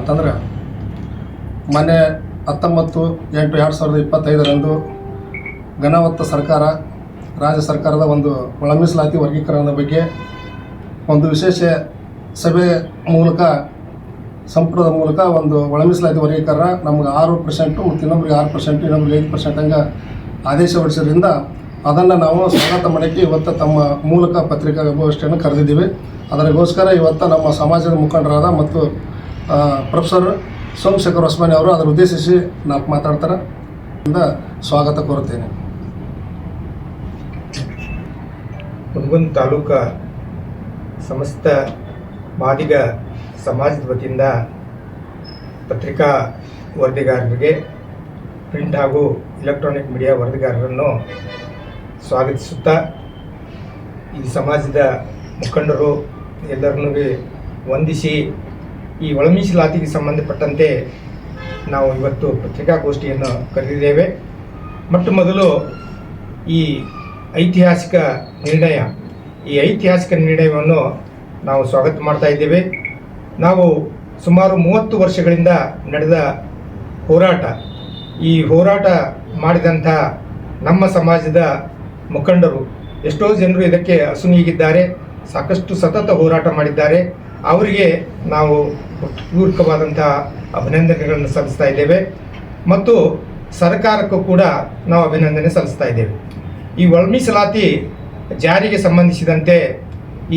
ಅಂತಂದ್ರೆ ಮೊನ್ನೆ 19/8/2025 ಘನವತ್ತ ಸರ್ಕಾರ ರಾಜ್ಯ ಸರ್ಕಾರದ ಒಂದು ಒಳ ಮೀಸಲಾತಿ ವರ್ಗೀಕರಣದ ಬಗ್ಗೆ ಒಂದು ವಿಶೇಷ ಸಭೆ ಮೂಲಕ ಸಂಪುಟದ ಮೂಲಕ ಒಂದು ಒಳ ಮೀಸಲಾತಿ ವರ್ಗೀಕರಣ ನಮ್ಗೆ 6% ಮತ್ತು ಇನ್ನೊಬ್ರಿಗೆ 6%, ಇನ್ನೊಬ್ರಿಗೆ 5% ಹಂಗೆ ಆದೇಶ ಹೊರಡಿಸೋದ್ರಿಂದ ಅದನ್ನು ನಾವು ಸ್ವಾಗತ ಮಾಡೋಕ್ಕೆ ಇವತ್ತು ತಮ್ಮ ಮೂಲಕ ಪತ್ರಿಕಾಗೋಷ್ಠಿಯನ್ನು ಕರೆದಿದ್ದೀವಿ. ಅದಕ್ಕೋಸ್ಕರ ಇವತ್ತು ನಮ್ಮ ಸಮಾಜದ ಮುಖಂಡರಾದ ಮತ್ತು ಪ್ರೊಫೆಸರ್ ಸೋಮಶೇಖರ್ ಹೊಸಮನಿ ಅವರು ಅದನ್ನು ಉದ್ದೇಶಿಸಿ ನಾವು ಮಾತಾಡ್ತಾರೆ. ಸ್ವಾಗತ ಕೋರುತ್ತೇನೆ. ಹುನಗುಂದ ತಾಲೂಕು ಸಮಸ್ತ ಮಾದಿಗ ಸಮಾಜದ ವತಿಯಿಂದ ಪತ್ರಿಕಾ ವರದಿಗಾರರಿಗೆ, ಪ್ರಿಂಟ್ ಹಾಗೂ ಇಲೆಕ್ಟ್ರಾನಿಕ್ ಮೀಡಿಯಾ ವರದಿಗಾರರನ್ನು ಸ್ವಾಗತಿಸುತ್ತಾ, ಈ ಸಮಾಜದ ಮುಖಂಡರು ಎಲ್ಲರನ್ನೂ ವಂದಿಸಿ ಈ ಒಳ ಮೀಸಲಾತಿಗೆ ಸಂಬಂಧಪಟ್ಟಂತೆ ನಾವು ಇವತ್ತು ಪತ್ರಿಕಾಗೋಷ್ಠಿಯನ್ನು ಕರೆದಿದ್ದೇವೆ. ಮೊಟ್ಟ ಮೊದಲು ಈ ಐತಿಹಾಸಿಕ ನಿರ್ಣಯವನ್ನು ನಾವು ಸ್ವಾಗತ ಮಾಡ್ತಾ ಇದ್ದೇವೆ. ನಾವು ಸುಮಾರು 30 ವರ್ಷಗಳಿಂದ ನಡೆದ ಹೋರಾಟ, ಈ ಹೋರಾಟ ಮಾಡಿದಂಥ ನಮ್ಮ ಸಮಾಜದ ಮುಖಂಡರು ಎಷ್ಟೋ ಜನರು ಇದಕ್ಕೆ ಅಸುನೀಗಿದ್ದಾರೆ, ಸಾಕಷ್ಟು ಸತತ ಹೋರಾಟ ಮಾಡಿದ್ದಾರೆ. ಅವರಿಗೆ ನಾವು ಪೂರ್ವಕವಾದಂಥ ಅಭಿನಂದನೆಗಳನ್ನು ಸಲ್ಲಿಸ್ತಾ ಇದ್ದೇವೆ ಮತ್ತು ಸರ್ಕಾರಕ್ಕೂ ಕೂಡ ನಾವು ಅಭಿನಂದನೆ ಸಲ್ಲಿಸ್ತಾ ಇದ್ದೇವೆ. ಈ ಒಳ ಮೀಸಲಾತಿ ಜಾರಿಗೆ ಸಂಬಂಧಿಸಿದಂತೆ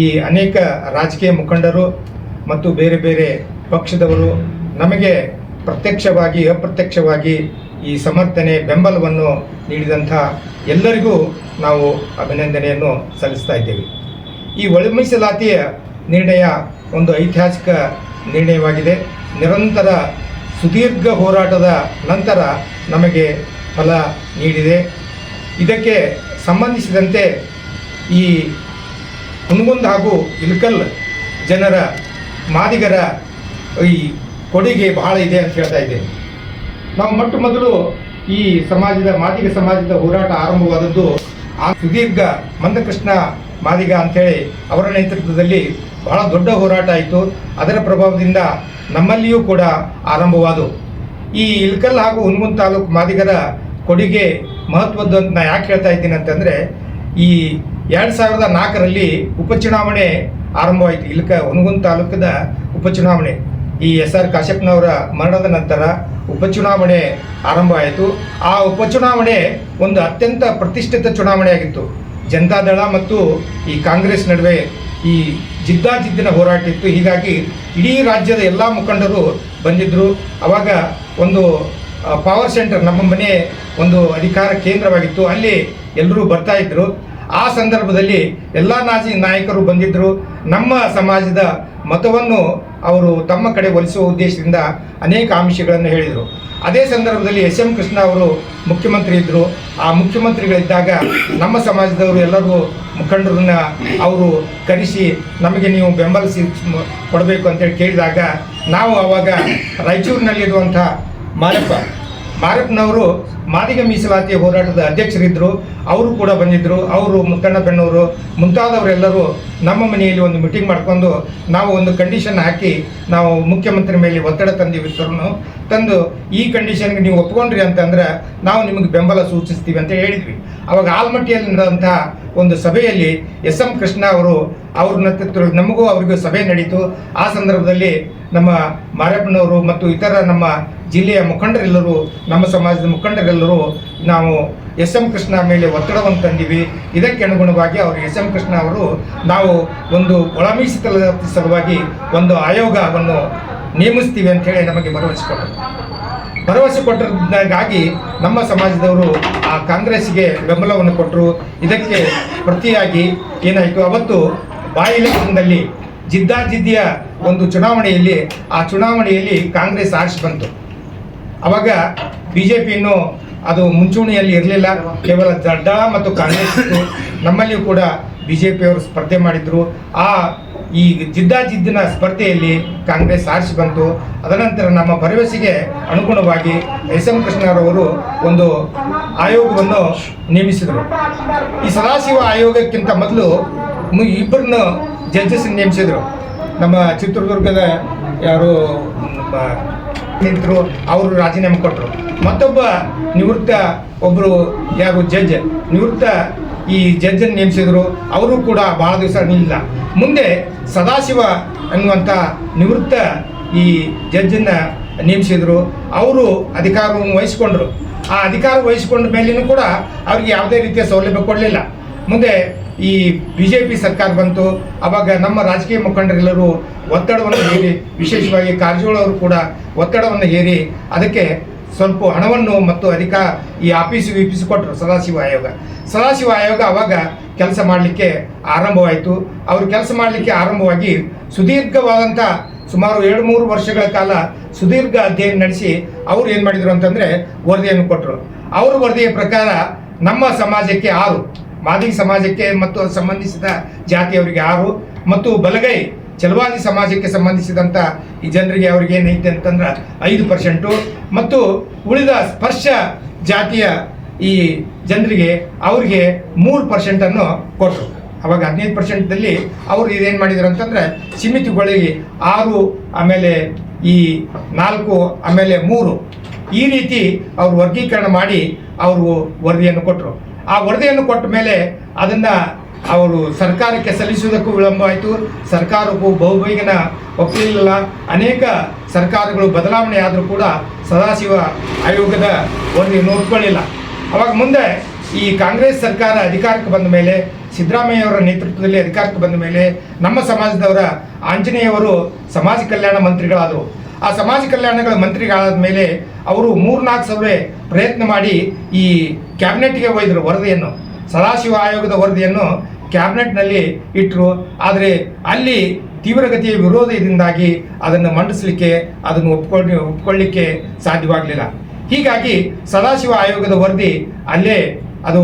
ಈ ಅನೇಕ ರಾಜಕೀಯ ಮುಖಂಡರು ಮತ್ತು ಬೇರೆ ಬೇರೆ ಪಕ್ಷದವರು ನಮಗೆ ಪ್ರತ್ಯಕ್ಷವಾಗಿ ಅಪ್ರತ್ಯಕ್ಷವಾಗಿ ಈ ಸಮರ್ಥನೆ ಬೆಂಬಲವನ್ನು ನೀಡಿದಂಥ ಎಲ್ಲರಿಗೂ ನಾವು ಅಭಿನಂದನೆಯನ್ನು ಸಲ್ಲಿಸ್ತಾ ಇದ್ದೇವೆ. ಈ ಒಳ ಮೀಸಲಾತಿಯ ನಿರ್ಣಯ ಒಂದು ಐತಿಹಾಸಿಕ ನಿರ್ಣಯವಾಗಿದೆ. ನಿರಂತರ ಸುದೀರ್ಘ ಹೋರಾಟದ ನಂತರ ನಮಗೆ ಫಲ ನೀಡಿದೆ. ಇದಕ್ಕೆ ಸಂಬಂಧಿಸಿದಂತೆ ಈ ಹುನಗುಂದ ಹಾಗೂ ಇಳಕಲ್ ಜನರ ಮಾದಿಗರ ಈ ಕೊಡುಗೆ ಬಹಳ ಇದೆ ಅಂತ ಹೇಳ್ತಾ ಇದ್ದೇನೆ. ನಾವು ಮೊಟ್ಟ ಮೊದಲು ಈ ಮಾದಿಗ ಸಮಾಜದ ಹೋರಾಟ ಆರಂಭವಾದದ್ದು ಸುದೀರ್ಘ ಮಂದಕೃಷ್ಣ ಮಾದಿಗ ಅಂಥೇಳಿ ಅವರ ನೇತೃತ್ವದಲ್ಲಿ ಬಹಳ ದೊಡ್ಡ ಹೋರಾಟ ಆಯಿತು. ಅದರ ಪ್ರಭಾವದಿಂದ ನಮ್ಮಲ್ಲಿಯೂ ಕೂಡ ಆರಂಭವಾದವು. ಈ ಇಳಕಲ್ ಹಾಗೂ ಹುನಗುಂದ ತಾಲೂಕು ಮಾದಿಗರ ಕೊಡುಗೆ ಮಹತ್ವದ್ದು ಅಂತ ನಾನು ಯಾಕೆ ಹೇಳ್ತಾ ಇದ್ದೀನಿ ಅಂತಂದರೆ, ಈ 2004ರಲ್ಲಿ ಉಪಚುನಾವಣೆ ಆರಂಭವಾಯಿತು. ಹುನಗುಂದ ತಾಲೂಕದ ಉಪಚುನಾವಣೆ ಈ SR ಕಾಶ್ಯಪ್ನವರ ಮರಣದ ನಂತರ ಉಪಚುನಾವಣೆ ಆರಂಭ ಆಯಿತು. ಆ ಉಪಚುನಾವಣೆ ಒಂದು ಅತ್ಯಂತ ಪ್ರತಿಷ್ಠಿತ ಚುನಾವಣೆ ಆಗಿತ್ತು. ಜನತಾದಳ ಮತ್ತು ಈ ಕಾಂಗ್ರೆಸ್ ನಡುವೆ ಈ ಜಿದ್ದಾಜಿದ್ದಿನ ಹೋರಾಟ ಇತ್ತು. ಹೀಗಾಗಿ ಇಡೀ ರಾಜ್ಯದ ಎಲ್ಲ ಮುಖಂಡರು ಬಂದಿದ್ದರು. ಆವಾಗ ಒಂದು ಪವರ್ ಸೆಂಟರ್, ನಮ್ಮ ಮನೆ ಒಂದು ಅಧಿಕಾರ ಕೇಂದ್ರವಾಗಿತ್ತು, ಅಲ್ಲಿ ಎಲ್ಲರೂ ಬರ್ತಾ ಇದ್ದರು. ಆ ಸಂದರ್ಭದಲ್ಲಿ ಎಲ್ಲ ನಾಯಕರು ಬಂದಿದ್ದರು. ನಮ್ಮ ಸಮಾಜದ ಮತವನ್ನು ಅವರು ತಮ್ಮ ಕಡೆ ಒಲಿಸುವ ಉದ್ದೇಶದಿಂದ ಅನೇಕ ಆಮಿಷಗಳನ್ನು ಹೇಳಿದರು. ಅದೇ ಸಂದರ್ಭದಲ್ಲಿ SM ಕೃಷ್ಣ ಅವರು ಮುಖ್ಯಮಂತ್ರಿ ಇದ್ದರು. ಆ ಮುಖ್ಯಮಂತ್ರಿಗಳಿದ್ದಾಗ ನಮ್ಮ ಸಮಾಜದವರು ಎಲ್ಲರೂ ಮುಖಂಡರನ್ನ ಅವರು ಕರೆಸಿ ನಮಗೆ ನೀವು ಬೆಂಬಲಿಸಿ ಕೊಡಬೇಕು ಅಂತೇಳಿ ಕೇಳಿದಾಗ ನಾವು ಆವಾಗ ರಾಯಚೂರಿನಲ್ಲಿರುವಂಥ ಮಾರಪ್ಪನವರು ಮಾದಿಗ ಮೀಸಲಾತಿ ಹೋರಾಟದ ಅಧ್ಯಕ್ಷರಿದ್ದರು. ಅವರು ಕೂಡ ಬಂದಿದ್ದರು. ಅವರು ಮುತ್ತಣ್ಣಪ್ಪನವರು ಮುಂತಾದವರೆಲ್ಲರೂ ನಮ್ಮ ಮನೆಯಲ್ಲಿ ಒಂದು ಮೀಟಿಂಗ್ ಮಾಡಿಕೊಂಡು ನಾವು ಒಂದು ಕಂಡೀಷನ್ ಹಾಕಿ ನಾವು ಮುಖ್ಯಮಂತ್ರಿ ಮೇಲೆ ಒತ್ತಡ ತಂದು ಈ ಕಂಡೀಷನ್ಗೆ ನೀವು ಒಪ್ಕೊಂಡ್ರಿ ಅಂತಂದ್ರೆ ನಾವು ನಿಮಗೆ ಬೆಂಬಲ ಸೂಚಿಸ್ತೀವಿ ಅಂತ ಹೇಳಿದ್ವಿ. ಅವಾಗ ಆಲ್ಮಟ್ಟಿಯಲ್ಲಿ ನಡೆದಂಥ ಒಂದು ಸಭೆಯಲ್ಲಿ SM ಕೃಷ್ಣ ಅವ್ರ ನೇತೃತ್ವದಲ್ಲಿ ನಮಗೂ ಅವರಿಗೂ ಸಭೆ ನಡೀತು. ಆ ಸಂದರ್ಭದಲ್ಲಿ ನಮ್ಮ ಮಾರಪ್ಪನವರು ಮತ್ತು ಇತರ ನಮ್ಮ ಜಿಲ್ಲೆಯ ಮುಖಂಡರೆಲ್ಲರೂ, ನಮ್ಮ ಸಮಾಜದ ಮುಖಂಡರೆಲ್ಲರೂ ನಾವು SM ಕೃಷ್ಣ ಮೇಲೆ ಒತ್ತಡವನ್ನು ತಂದಿವಿ. ಇದಕ್ಕೆ ಅನುಗುಣವಾಗಿ ಅವರು SM ಕೃಷ್ಣ ಅವರು ನಾವು ಒಂದು ಒಳ ಮೀಸಲಾತಿ ಸಲುವಾಗಿ ಒಂದು ಆಯೋಗವನ್ನು ನೇಮಿಸ್ತೀವಿ ಅಂಥೇಳಿ ನಮಗೆ ಭರವಸೆ ಕೊಟ್ಟರಿಗಾಗಿ ನಮ್ಮ ಸಮಾಜದವರು ಆ ಕಾಂಗ್ರೆಸ್ಗೆ ಬೆಂಬಲವನ್ನು ಕೊಟ್ಟರು. ಇದಕ್ಕೆ ಪ್ರತಿಯಾಗಿ ಏನಾಯಿತು, ಅವತ್ತು ಬೈ ಎಲೆಕ್ಷನ್ನಲ್ಲಿ ಜಿದ್ದಾಜಿದ್ದಿಯ ಒಂದು ಚುನಾವಣೆಯಲ್ಲಿ ಕಾಂಗ್ರೆಸ್ ಆರಿಸಿ ಬಂತು. ಆವಾಗ BJP ಅದು ಮುಂಚೂಣಿಯಲ್ಲಿ ಇರಲಿಲ್ಲ, ಕೇವಲ ದಡ್ಡ ಮತ್ತು ಕಾಂಗ್ರೆಸ್ ಇತ್ತು. ನಮ್ಮಲ್ಲಿಯೂ ಕೂಡ BJP ಅವರು ಸ್ಪರ್ಧೆ ಮಾಡಿದ್ರು. ಈ ಜಿದ್ದಾಜಿದ್ದಿನ ಸ್ಪರ್ಧೆಯಲ್ಲಿ ಕಾಂಗ್ರೆಸ್ ಆರಿಸಿ ಬಂತು. ಅದನಂತರ ನಮ್ಮ ಭರವಸೆಗೆ ಅನುಗುಣವಾಗಿ SM ಕೃಷ್ಣರವರು ಒಂದು ಆಯೋಗವನ್ನು ನೇಮಿಸಿದರು. ಈ ಸದಾಶಿವ ಆಯೋಗಕ್ಕಿಂತ ಮೊದಲು ಇಬ್ಬರನ್ನು ಜಡ್ಜಸ್ ನೇಮಿಸಿದರು. ನಮ್ಮ ಚಿತ್ರದುರ್ಗದ ನಿಂತರು, ಅವರು ರಾಜೀನಾಮೆ ಕೊಟ್ಟರು. ಮತ್ತೊಬ್ಬ ನಿವೃತ್ತ ಒಬ್ಬರು ಯಾರು ಜಡ್ಜ್, ನಿವೃತ್ತ ಈ ಜಡ್ಜನ್ನು ನೇಮಿಸಿದ್ರು, ಅವರು ಕೂಡ ಭಾಳ ದಿವಸ ನಿಲ್ಲ. ಮುಂದೆ ಸದಾಶಿವ ಅನ್ನುವಂಥ ನಿವೃತ್ತ ಈ ಜಡ್ಜನ್ನು ನೇಮಿಸಿದ್ರು, ಅವರು ಅಧಿಕಾರವನ್ನು ವಹಿಸಿಕೊಂಡ್ರು. ಆ ಅಧಿಕಾರ ವಹಿಸಿಕೊಂಡ ಮೇಲೇನೂ ಕೂಡ ಅವ್ರಿಗೆ ಯಾವುದೇ ರೀತಿಯ ಸೌಲಭ್ಯ ಕೊಡಲಿಲ್ಲ. ಮುಂದೆ ಈ BJP ಸರ್ಕಾರ ಬಂತು. ಆವಾಗ ನಮ್ಮ ರಾಜಕೀಯ ಮುಖಂಡರೆಲ್ಲರೂ ಒತ್ತಡವನ್ನು ಹೇರಿ, ವಿಶೇಷವಾಗಿ ಕಾರಜೋಳ ಅವರು ಕೂಡ ಒತ್ತಡವನ್ನು ಹೇರಿ ಅದಕ್ಕೆ ಸ್ವಲ್ಪ ಹಣವನ್ನು ಮತ್ತು ಈ ಆಫೀಸ್ ಕೊಟ್ಟರು ಸದಾಶಿವ ಆಯೋಗ ಅವಾಗ ಕೆಲಸ ಮಾಡಲಿಕ್ಕೆ ಆರಂಭವಾಯಿತು. ಅವರು ಕೆಲಸ ಮಾಡಲಿಕ್ಕೆ ಆರಂಭವಾಗಿ ಸುದೀರ್ಘವಾದಂಥ ಸುಮಾರು 2-3 ವರ್ಷಗಳ ಕಾಲ ಸುದೀರ್ಘ ಅಧ್ಯಯನ ನಡೆಸಿ ಅವರು ಏನು ಮಾಡಿದರು ಅಂತಂದರೆ ವರದಿಯನ್ನು ಕೊಟ್ಟರು. ಅವರ ವರದಿಯ ಪ್ರಕಾರ ನಮ್ಮ ಸಮಾಜಕ್ಕೆ 6, ಮಾದಿಗ ಸಮಾಜಕ್ಕೆ ಮತ್ತು ಸಂಬಂಧಿಸಿದ ಜಾತಿಯವರಿಗೆ 6 ಮತ್ತು ಬಲಗೈ ಚಲವಾದಿ ಸಮಾಜಕ್ಕೆ ಸಂಬಂಧಿಸಿದಂಥ ಈ ಜನರಿಗೆ ಅವ್ರಿಗೆ ಏನೈತೆ ಅಂತಂದ್ರೆ 5% ಮತ್ತು ಉಳಿದ ಸ್ಪರ್ಶ ಜಾತಿಯ ಈ ಜನರಿಗೆ ಅವ್ರಿಗೆ 3% ಕೊಟ್ಟರು. ಅವಾಗ 15%ದಲ್ಲಿ ಅವರು ಇದೇನು ಮಾಡಿದ್ರು ಅಂತಂದರೆ ಸೀಮಿತಗೊಳಿಗೆ 6, ಆಮೇಲೆ ಈ 4, ಆಮೇಲೆ 3 ಈ ರೀತಿ ಅವರು ವರ್ಗೀಕರಣ ಮಾಡಿ ಅವರು ವರದಿಯನ್ನು ಕೊಟ್ಟರು. ಆ ವರದಿಯನ್ನು ಕೊಟ್ಟ ಮೇಲೆ ಅದನ್ನು ಅವರು ಸರ್ಕಾರಕ್ಕೆ ಸಲ್ಲಿಸುವುದಕ್ಕೂ ವಿಳಂಬ ಆಯಿತು. ಸರ್ಕಾರಕ್ಕೂ ಬಹುಬೇಗನ ಒಪ್ಪಲಿಲ್ಲ. ಅನೇಕ ಸರ್ಕಾರಗಳು ಬದಲಾವಣೆ ಆದರೂ ಕೂಡ ಸದಾಶಿವ ಆಯೋಗದ ವರದಿಯನ್ನು ಒಪ್ಕೊಳ್ಳಿಲ್ಲ. ಅವಾಗ ಮುಂದೆ ಈ ಕಾಂಗ್ರೆಸ್ ಸರ್ಕಾರ ಅಧಿಕಾರಕ್ಕೆ ಬಂದ ಮೇಲೆ, ಸಿದ್ದರಾಮಯ್ಯವರ ನೇತೃತ್ವದಲ್ಲಿ ಅಧಿಕಾರಕ್ಕೆ ಬಂದ ಮೇಲೆ ನಮ್ಮ ಸಮಾಜದವರ ಆಂಜನೇಯವರು ಸಮಾಜ ಕಲ್ಯಾಣ ಮಂತ್ರಿಗಳಾದರು. ಆ ಸಮಾಜ ಕಲ್ಯಾಣಗಳ ಮಂತ್ರಿಗಳಾದ ಮೇಲೆ ಅವರು 3-4 ಸಭೆ ಪ್ರಯತ್ನ ಮಾಡಿ ಈ ಕ್ಯಾಬಿನೆಟ್ಗೆ ಒಯ್ದರು ವರದಿಯನ್ನು. ಸದಾಶಿವ ಆಯೋಗದ ವರದಿಯನ್ನು ಕ್ಯಾಬಿನೆಟ್ನಲ್ಲಿ ಇಟ್ಟರು. ಆದರೆ ಅಲ್ಲಿ ತೀವ್ರಗತಿಯ ವಿರೋಧದಿಂದಾಗಿ ಅದನ್ನು ಮಂಡಿಸಲಿಕ್ಕೆ, ಅದನ್ನು ಒಪ್ಕೊಳ್ಳಿಕ್ಕೆ ಸಾಧ್ಯವಾಗಲಿಲ್ಲ. ಹೀಗಾಗಿ ಸದಾಶಿವ ಆಯೋಗದ ವರದಿ ಅಲ್ಲೇ ಅದು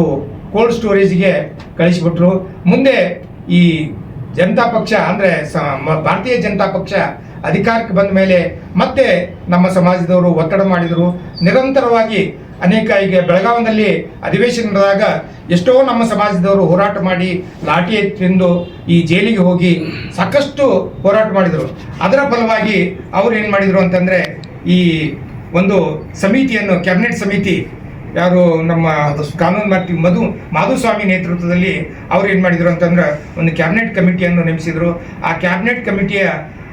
ಕೋಲ್ಡ್ ಸ್ಟೋರೇಜ್ಗೆ ಕಳಿಸಿಬಿಟ್ರು. ಮುಂದೆ ಈ ಜನತಾ ಪಕ್ಷ ಅಂದರೆ ಭಾರತೀಯ ಜನತಾ ಪಕ್ಷ ಅಧಿಕಾರಕ್ಕೆ ಬಂದ ಮೇಲೆ ಮತ್ತೆ ನಮ್ಮ ಸಮಾಜದವರು ಒತ್ತಡ ಮಾಡಿದರು. ನಿರಂತರವಾಗಿ ಅನೇಕ ಈಗ ಬೆಳಗಾವಿನಲ್ಲಿ ಅಧಿವೇಶನ ನಡೆದಾಗ ಎಷ್ಟೋ ನಮ್ಮ ಸಮಾಜದವರು ಹೋರಾಟ ಮಾಡಿ ಲಾಠಿ ಎತ್ತಿಂದು ಈ ಜೈಲಿಗೆ ಹೋಗಿ ಸಾಕಷ್ಟು ಹೋರಾಟ ಮಾಡಿದರು. ಅದರ ಫಲವಾಗಿ ಅವರು ಏನು ಮಾಡಿದರು ಅಂತಂದರೆ ಈ ಒಂದು ಸಮಿತಿಯನ್ನು, ಕ್ಯಾಬಿನೆಟ್ ಸಮಿತಿ, ಯಾರು ನಮ್ಮ ಕಾನೂನು ಮಂತ್ರಿ ಮಾಧುಸ್ವಾಮಿ ನೇತೃತ್ವದಲ್ಲಿ ಅವ್ರು ಏನು ಮಾಡಿದರು ಅಂತಂದ್ರೆ ಒಂದು ಕ್ಯಾಬಿನೆಟ್ ಕಮಿಟಿಯನ್ನು ನೇಮಿಸಿದರು. ಆ ಕ್ಯಾಬಿನೆಟ್ ಕಮಿಟಿಯ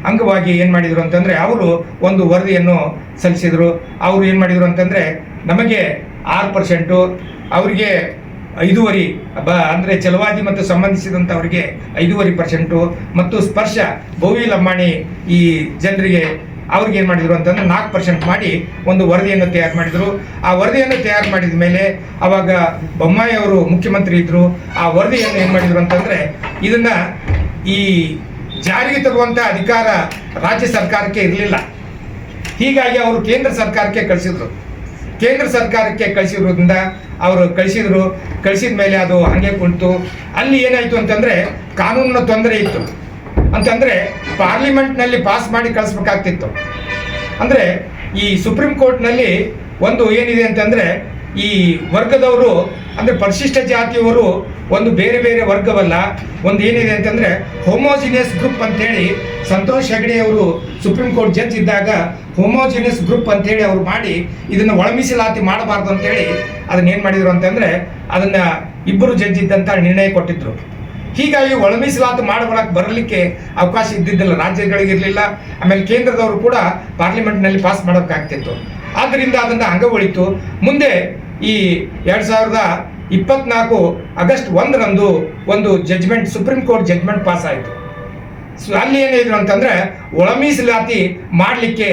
ಅಂಗವಾಗಿ ಏನು ಮಾಡಿದರು ಅಂತಂದರೆ ಅವರು ಒಂದು ವರದಿಯನ್ನು ಸಲ್ಲಿಸಿದರು. ಅವರು ಏನು ಮಾಡಿದರು ಅಂತಂದರೆ ನಮಗೆ 6%, ಅವರಿಗೆ 5.5% ಅಂದರೆ ಚಲವಾದಿ ಮತ್ತು ಸಂಬಂಧಿಸಿದಂಥವರಿಗೆ 5.5% ಮತ್ತು ಸ್ಪರ್ಶ ಬೋವಿ ಲಂಬಾಣಿ ಈ ಜನರಿಗೆ ಅವ್ರಿಗೆ ಏನು ಮಾಡಿದರು ಅಂತಂದರೆ 4% ಮಾಡಿ ಒಂದು ವರದಿಯನ್ನು ತಯಾರು ಮಾಡಿದರು. ಆ ವರದಿಯನ್ನು ತಯಾರು ಮಾಡಿದ ಮೇಲೆ ಆವಾಗ ಬೊಮ್ಮಾಯಿ ಅವರು ಮುಖ್ಯಮಂತ್ರಿ ಇದ್ದರು. ಆ ವರದಿಯನ್ನು ಏನು ಮಾಡಿದರು ಅಂತಂದರೆ ಇದನ್ನು ಈ ಜಾರಿಗೆ ತರುವಂಥ ಅಧಿಕಾರ ರಾಜ್ಯ ಸರ್ಕಾರಕ್ಕೆ ಇರಲಿಲ್ಲ. ಹೀಗಾಗಿ ಅವರು ಕೇಂದ್ರ ಸರ್ಕಾರಕ್ಕೆ ಕಳಿಸಿದ್ರು. ಕೇಂದ್ರ ಸರ್ಕಾರಕ್ಕೆ ಕಳಿಸಿರೋದ್ರಿಂದ ಅವರು ಕಳಿಸಿದ ಮೇಲೆ ಅದು ಹಾಗೆ ಕುಂತು ಅಲ್ಲಿ ಏನಾಯಿತು ಅಂತಂದರೆ ಕಾನೂನಿನ ತೊಂದರೆ ಇತ್ತು. ಅಂತಂದರೆ ಪಾರ್ಲಿಮೆಂಟ್ನಲ್ಲಿ ಪಾಸ್ ಮಾಡಿ ಕಳಿಸ್ಬೇಕಾಗ್ತಿತ್ತು. ಅಂದರೆ ಈ ಸುಪ್ರೀಂ ಕೋರ್ಟ್ನಲ್ಲಿ ಒಂದು ಏನಿದೆ ಅಂತಂದರೆ ಈ ವರ್ಗದವರು ಅಂದರೆ ಪರಿಶಿಷ್ಟ ಜಾತಿಯವರು ಒಂದು ಬೇರೆ ಬೇರೆ ವರ್ಗವಲ್ಲ, ಒಂದು ಏನಿದೆ ಅಂತಂದರೆ ಹೋಮೋಜಿನಿಯಸ್ ಗ್ರೂಪ್ ಅಂತೇಳಿ ಸಂತೋಷ್ ಹೆಗಡೆ ಅವರು ಸುಪ್ರೀಂ ಕೋರ್ಟ್ ಜಡ್ಜ್ ಇದ್ದಾಗ ಹೋಮೋಜಿನಿಯಸ್ ಗ್ರೂಪ್ ಅಂತೇಳಿ ಅವರು ಮಾಡಿ ಇದನ್ನು ಒಳ ಮೀಸಲಾತಿ ಮಾಡಬಾರ್ದು ಅಂತೇಳಿ ಅದನ್ನೇನು ಮಾಡಿದರು ಅಂತಂದರೆ ಅದನ್ನು ಇಬ್ಬರು ಜಡ್ಜ್ ಇದ್ದಂಥ ನಿರ್ಣಯ ಕೊಟ್ಟಿದ್ರು. ಹೀಗಾಗಿ ಒಳ ಮೀಸಲಾತಿ ಬರಲಿಕ್ಕೆ ಅವಕಾಶ ಇದ್ದಿದ್ದಿಲ್ಲ, ರಾಜ್ಯಗಳಿಗಿರಲಿಲ್ಲ. ಆಮೇಲೆ ಕೇಂದ್ರದವರು ಕೂಡ ಪಾರ್ಲಿಮೆಂಟ್ನಲ್ಲಿ ಪಾಸ್ ಮಾಡೋಕ್ಕಾಗ್ತಿತ್ತು. ಆದ್ದರಿಂದ ಅದನ್ನು ಅಂಗಗೊಳಿತು. ಮುಂದೆ ಈ 2024 ಆಗಸ್ಟ್ 1ರಂದು ಒಂದು judgment, supreme court judgment pass ಆಯಿತು. ಅಲ್ಲಿ ಏನಿದ್ರು ಅಂತಂದರೆ ಒಳ ಮೀಸಲಾತಿ ಮಾಡಲಿಕ್ಕೆ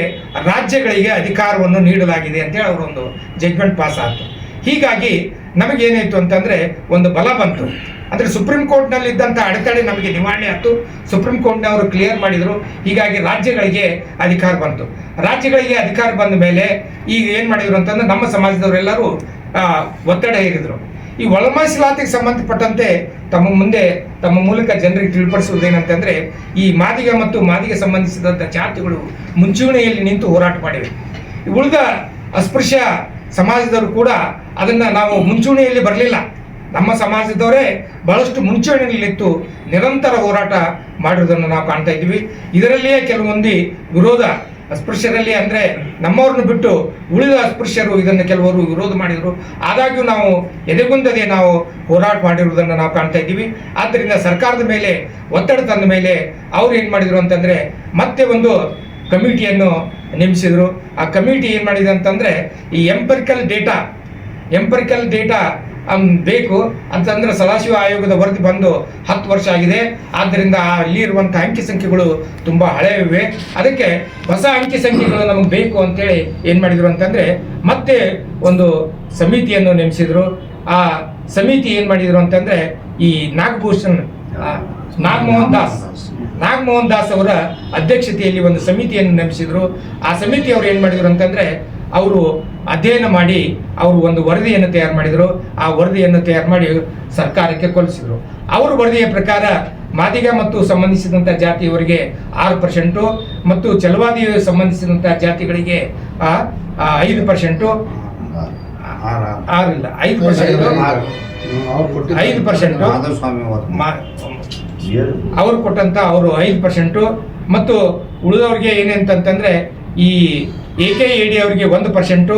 ರಾಜ್ಯಗಳಿಗೆ ಅಧಿಕಾರವನ್ನು ನೀಡಲಾಗಿದೆ ಅಂತೇಳಿ ಅವರೊಂದು ಜಡ್ಜ್ಮೆಂಟ್ ಪಾಸ್ ಆಯಿತು. ಹೀಗಾಗಿ ನಮಗೇನಾಯಿತು ಅಂತಂದರೆ ಒಂದು ಬಲ ಬಂತು. ಅಂದರೆ ಸುಪ್ರೀಂ ಕೋರ್ಟ್ನಲ್ಲಿ ಇದ್ದಂಥ ಅಡೆತಡೆ ನಮಗೆ ನಿವಾರಣೆ ಆಯಿತು. ಸುಪ್ರೀಂ ಕೋರ್ಟ್ನವರು ಕ್ಲಿಯರ್ ಮಾಡಿದರು. ಹೀಗಾಗಿ ರಾಜ್ಯಗಳಿಗೆ ಅಧಿಕಾರ ಬಂತು. ರಾಜ್ಯಗಳಿಗೆ ಅಧಿಕಾರ ಬಂದ ಮೇಲೆ ಈಗ ಏನು ಮಾಡಿದರು ಅಂತಂದರೆ ನಮ್ಮ ಸಮಾಜದವರೆಲ್ಲರೂ ಒತ್ತಡ ಹೇರಿದರು. ಈ ಒಳ ಮೀಸಲಾತಿಗೆ ಸಂಬಂಧಪಟ್ಟಂತೆ ತಮ್ಮ ಮೂಲಕ ಜನರಿಗೆ ತಿಳಿಪಡಿಸುವುದೇನಂತಂದರೆ ಈ ಮಾದಿಗ ಮತ್ತು ಮಾದಿಗೆ ಸಂಬಂಧಿಸಿದಂಥ ಜಾತಿಗಳು ಮುಂಚೂಣಿಯಲ್ಲಿ ನಿಂತು ಹೋರಾಟ ಮಾಡಿವೆ. ಉಳಿದ ಅಸ್ಪೃಶ್ಯ ಸಮಾಜದವರು ಕೂಡ ಅದನ್ನು ನಾವು ಮುಂಚೂಣಿಯಲ್ಲಿ ಬರಲಿಲ್ಲ. ನಮ್ಮ ಸಮಾಜದವರೇ ಬಹಳಷ್ಟು ಮುಂಚೂಣಿಯಲ್ಲಿತ್ತು ನಿರಂತರ ಹೋರಾಟ ಮಾಡಿರೋದನ್ನು ನಾವು ಕಾಣ್ತಾ ಇದ್ದೀವಿ. ಇದರಲ್ಲಿಯೇ ಕೆಲವೊಂದು ವಿರೋಧ ಅಸ್ಪೃಶ್ಯರಲ್ಲಿ ಅಂದರೆ ನಮ್ಮವ್ರನ್ನ ಬಿಟ್ಟು ಉಳಿದ ಅಸ್ಪೃಶ್ಯರು ಇದನ್ನು ಕೆಲವರು ವಿರೋಧ ಮಾಡಿದರು. ಆದಾಗ್ಯೂ ನಾವು ಎದೆಗುಂದದೆ ನಾವು ಹೋರಾಟ ಮಾಡಿರುವುದನ್ನು ನಾವು ಕಾಣ್ತಾ ಇದ್ದೀವಿ. ಆದ್ದರಿಂದ ಸರ್ಕಾರದ ಮೇಲೆ ಒತ್ತಡ ತಂದ ಮೇಲೆ ಅವ್ರು ಏನು ಮಾಡಿದರು ಅಂತಂದರೆ ಮತ್ತೆ ಒಂದು ಕಮಿಟಿಯನ್ನು ನೇಮಿಸಿದರು. ಆ ಕಮಿಟಿ ಏನು ಮಾಡಿದೆ ಅಂತಂದರೆ ಈ ಎಂಪರಿಕಲ್ ಡೇಟಾ ಬೇಕು ಅಂತಂದ್ರೆ ಸದಾಶಿವ ಆಯೋಗದ ವರದಿ ಬಂದು 10 ವರ್ಷ ಆಗಿದೆ. ಆದ್ದರಿಂದ ಅಲ್ಲಿ ಇರುವಂಥ ಅಂಕಿ ಸಂಖ್ಯೆಗಳು ತುಂಬ ಹಳೆಯವಿವೆ. ಅದಕ್ಕೆ ಹೊಸ ಅಂಕಿ ಸಂಖ್ಯೆಗಳು ನಮಗೆ ಬೇಕು ಅಂತೇಳಿ ಏನು ಮಾಡಿದರು ಅಂತಂದರೆ ಮತ್ತೆ ಒಂದು ಸಮಿತಿಯನ್ನು ನೇಮಿಸಿದರು. ಆ ಸಮಿತಿ ಏನು ಮಾಡಿದರು ಅಂತಂದರೆ ಈ ನಾಗಮೋಹನ್ ದಾಸ್ ಅವರ ಅಧ್ಯಕ್ಷತೆಯಲ್ಲಿ ಒಂದು ಸಮಿತಿಯನ್ನು ನೇಮಿಸಿದರು. ಆ ಸಮಿತಿಯವರು ಏನು ಮಾಡಿದರು ಅಂತಂದರೆ ಅವರು ಅಧ್ಯಯನ ಮಾಡಿ ಅವರು ಒಂದು ವರದಿಯನ್ನು ತಯಾರು ಮಾಡಿದರು. ಆ ವರದಿಯನ್ನು ತಯಾರು ಮಾಡಿ ಸರ್ಕಾರಕ್ಕೆ ಕಳಿಸಿದರು. ಅವರ ವರದಿಯ ಪ್ರಕಾರ ಮಾದಿಗ ಮತ್ತು ಸಂಬಂಧಿಸಿದಂಥ ಜಾತಿಯವರಿಗೆ 6% ಮತ್ತು ಚಲವಾದಿ ಸಂಬಂಧಿಸಿದಂಥ ಜಾತಿಗಳಿಗೆ 5%, 5% ಅವರು ಕೊಟ್ಟಂತ ಅವರು 5% ಮತ್ತು ಉಳಿದವ್ರಿಗೆ ಏನಂತಂದ್ರೆ ಈ AKAD ಅವರಿಗೆ 1%,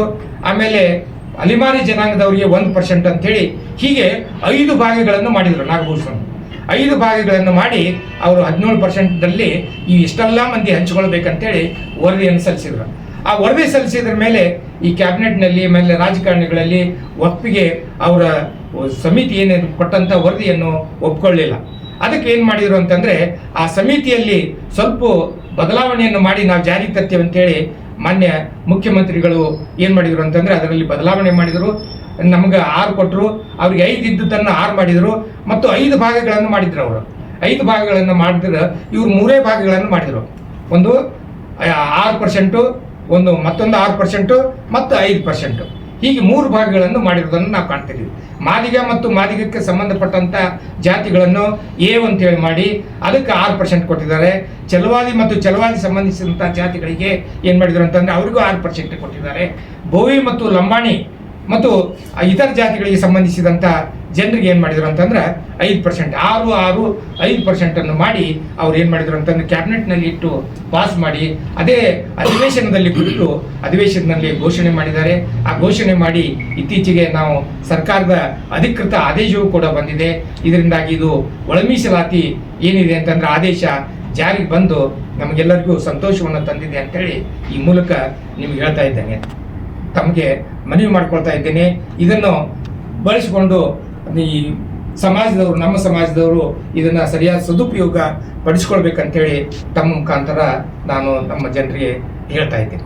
ಆಮೇಲೆ ಅಲಿಮಾರಿ ಜನಾಂಗದವರಿಗೆ 1% ಅಂತೇಳಿ ಹೀಗೆ 5 ಭಾಗಗಳನ್ನು ಮಾಡಿದರು. ನಾಗಭೂಷಣ್ 5 ಭಾಗಗಳನ್ನು ಮಾಡಿ ಅವರು 17%ದಲ್ಲಿ ಈ ಇಷ್ಟೆಲ್ಲ ಮಂದಿ ಹಂಚಿಕೊಳ್ಬೇಕಂತೇಳಿ ವರದಿಯನ್ನು ಸಲ್ಲಿಸಿದರು. ಆ ವರದಿ ಸಲ್ಲಿಸಿದ್ರ ಮೇಲೆ ಈ ಕ್ಯಾಬಿನೆಟ್ನಲ್ಲಿ ಆಮೇಲೆ ರಾಜಕಾರಣಿಗಳಲ್ಲಿ ಒಪ್ಪಿಗೆ ಅವರ ಸಮಿತಿ ಏನೇನು ಕೊಟ್ಟಂಥ ವರದಿಯನ್ನು ಒಪ್ಕೊಳ್ಳಿಲ್ಲ. ಅದಕ್ಕೆ ಏನು ಮಾಡಿದರು ಅಂತಂದರೆ ಆ ಸಮಿತಿಯಲ್ಲಿ ಸ್ವಲ್ಪ ಬದಲಾವಣೆಯನ್ನು ಮಾಡಿ ನಾವು ಜಾರಿಗೆ ತರ್ತೇವೆ ಅಂತೇಳಿ ಮಾನ್ಯ ಮುಖ್ಯಮಂತ್ರಿಗಳು ಏನು ಮಾಡಿದರು ಅಂತಂದರೆ ಅದರಲ್ಲಿ ಬದಲಾವಣೆ ಮಾಡಿದರು. ನಮ್ಗೆ 6 ಕೊಟ್ಟರು, ಅವ್ರಿಗೆ 5 ಇದ್ದದ್ದನ್ನು 6 ಮಾಡಿದರು ಮತ್ತು 5 ಭಾಗಗಳನ್ನು ಮಾಡಿದ್ರು. ಅವರು 5 ಭಾಗಗಳನ್ನು ಮಾಡಿದ್ರೆ ಇವರು 3 ಭಾಗಗಳನ್ನು ಮಾಡಿದರು. ಒಂದು 6%, ಒಂದು ಮತ್ತೊಂದು 6% ಮತ್ತು 5%, ಹೀಗೆ 3 ಭಾಗಗಳನ್ನು ಮಾಡಿರೋದನ್ನು ನಾವು ಕಾಣ್ತಿದ್ದೀವಿ. ಮಾದಿಗ ಮತ್ತು ಮಾದಿಗಕ್ಕೆ ಸಂಬಂಧಪಟ್ಟಂಥ ಜಾತಿಗಳನ್ನು A ಅಂತೇಳಿ ಮಾಡಿ ಅದಕ್ಕೆ 6% ಕೊಟ್ಟಿದ್ದಾರೆ. ಚಲವಾದಿ ಮತ್ತು ಚಲವಾದಿ ಸಂಬಂಧಿಸಿದಂಥ ಜಾತಿಗಳಿಗೆ ಏನು ಮಾಡಿದ್ರು ಅಂತಂದರೆ ಅವರಿಗೂ 6% ಕೊಟ್ಟಿದ್ದಾರೆ. ಬೋವಿ ಮತ್ತು ಲಂಬಾಣಿ ಮತ್ತು ಇತರ ಜಾತಿಗಳಿಗೆ ಸಂಬಂಧಿಸಿದಂಥ ಜನರಿಗೆ ಏನು ಮಾಡಿದ್ರು ಅಂತಂದ್ರೆ 5%, 6, 5% ಮಾಡಿ ಅವ್ರು ಏನು ಮಾಡಿದ್ರು ಅಂತಂದ್ರೆ ಕ್ಯಾಬಿನೆಟ್ನಲ್ಲಿ ಇಟ್ಟು ಪಾಸ್ ಮಾಡಿ ಅದೇ ಅಧಿವೇಶನದಲ್ಲಿ ಕುರಿತು ಅಧಿವೇಶನದಲ್ಲಿ ಘೋಷಣೆ ಮಾಡಿದ್ದಾರೆ. ಆ ಘೋಷಣೆ ಮಾಡಿ ಇತ್ತೀಚೆಗೆ ನಾವು ಸರ್ಕಾರದ ಅಧಿಕೃತ ಆದೇಶವೂ ಕೂಡ ಬಂದಿದೆ. ಇದರಿಂದಾಗಿ ಇದು ಒಳ ಮೀಸಲಾತಿ ಏನಿದೆ ಅಂತಂದ್ರೆ ಆದೇಶ ಜಾರಿಗೆ ಬಂದು ನಮಗೆಲ್ಲರಿಗೂ ಸಂತೋಷವನ್ನು ತಂದಿದೆ ಅಂತೇಳಿ ಈ ಮೂಲಕ ನಿಮ್ಗೆ ಹೇಳ್ತಾ ಇದ್ದೇನೆ. ತಮಗೆ ಮನವಿ ಮಾಡ್ಕೊಳ್ತಾ ಇದ್ದೇನೆ. ಇದನ್ನು ಬಳಸಿಕೊಂಡು ಈ ಸಮಾಜದವರು, ನಮ್ಮ ಸಮಾಜದವರು ಇದನ್ನು ಸರಿಯಾದ ಸದುಪಯೋಗ ಪಡಿಸ್ಕೊಳ್ಬೇಕಂತೇಳಿ ತಮ್ಮ ಮುಖಾಂತರ ನಾನು ನಮ್ಮ ಜನರಿಗೆ ಹೇಳ್ತಾ ಇದ್ದೇನೆ.